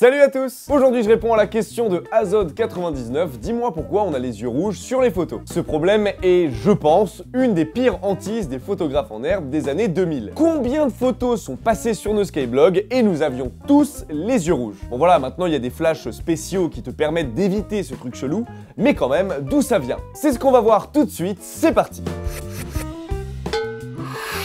Salut à tous! Aujourd'hui je réponds à la question de Azod99, dis-moi pourquoi on a les yeux rouges sur les photos. Ce problème est, je pense, une des pires hantises des photographes en herbe des années 2000. Combien de photos sont passées sur nos skyblogs et nous avions tous les yeux rouges? Bon voilà, maintenant il y a des flashs spéciaux qui te permettent d'éviter ce truc chelou, mais quand même, d'où ça vient? C'est ce qu'on va voir tout de suite, c'est parti!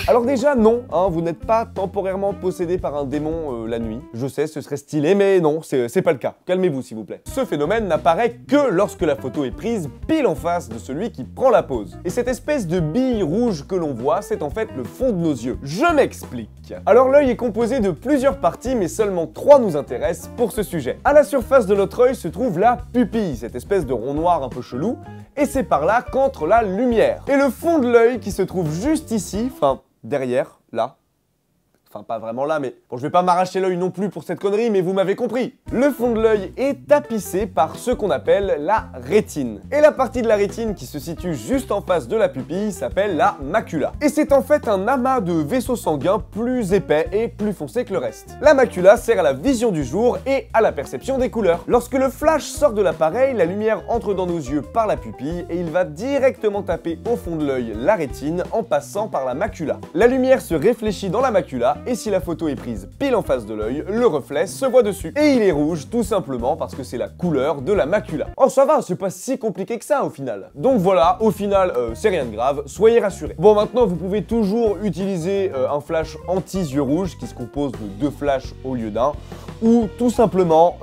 Alors déjà, non, vous n'êtes pas temporairement possédé par un démon la nuit. Je sais, ce serait stylé, mais non, c'est pas le cas. Calmez-vous, s'il vous plaît. Ce phénomène n'apparaît que lorsque la photo est prise pile en face de celui qui prend la pose. Et cette espèce de bille rouge que l'on voit, c'est en fait le fond de nos yeux. Je m'explique. Alors l'œil est composé de plusieurs parties, mais seulement 3 nous intéressent pour ce sujet. À la surface de notre œil se trouve la pupille, cette espèce de rond noir un peu chelou, et c'est par là qu'entre la lumière. Et le fond de l'œil qui se trouve juste ici, derrière, là. Enfin, pas vraiment là, mais bon, je vais pas m'arracher l'œil non plus pour cette connerie, mais vous m'avez compris. Le fond de l'œil est tapissé par ce qu'on appelle la rétine. Et la partie de la rétine qui se situe juste en face de la pupille s'appelle la macula. Et c'est en fait un amas de vaisseaux sanguins plus épais et plus foncé que le reste. La macula sert à la vision du jour et à la perception des couleurs. Lorsque le flash sort de l'appareil, la lumière entre dans nos yeux par la pupille et il va directement taper au fond de l'œil la rétine en passant par la macula. La lumière se réfléchit dans la macula et si la photo est prise pile en face de l'œil, le reflet se voit dessus. Et il est rouge tout simplement parce que c'est la couleur de la macula. Oh ça va, c'est pas si compliqué que ça au final. Donc voilà, au final, c'est rien de grave, soyez rassurés. Bon maintenant, vous pouvez toujours utiliser un flash anti-yeux rouges qui se compose de 2 flashs au lieu d'un, ou tout simplement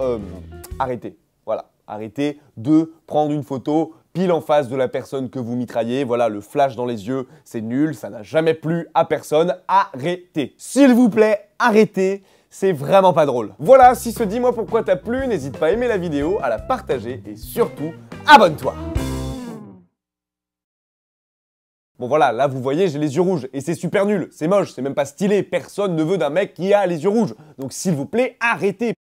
arrêtez. Voilà, arrêtez de prendre une photo pile en face de la personne que vous mitraillez. Voilà, le flash dans les yeux, c'est nul, ça n'a jamais plu à personne. Arrêtez. S'il vous plaît, arrêtez. C'est vraiment pas drôle. Voilà, si ce dis-moi pourquoi t'a plu, n'hésite pas à aimer la vidéo, à la partager et surtout, abonne-toi. Bon voilà, là vous voyez, j'ai les yeux rouges et c'est super nul, c'est moche, c'est même pas stylé, personne ne veut d'un mec qui a les yeux rouges. Donc s'il vous plaît, arrêtez.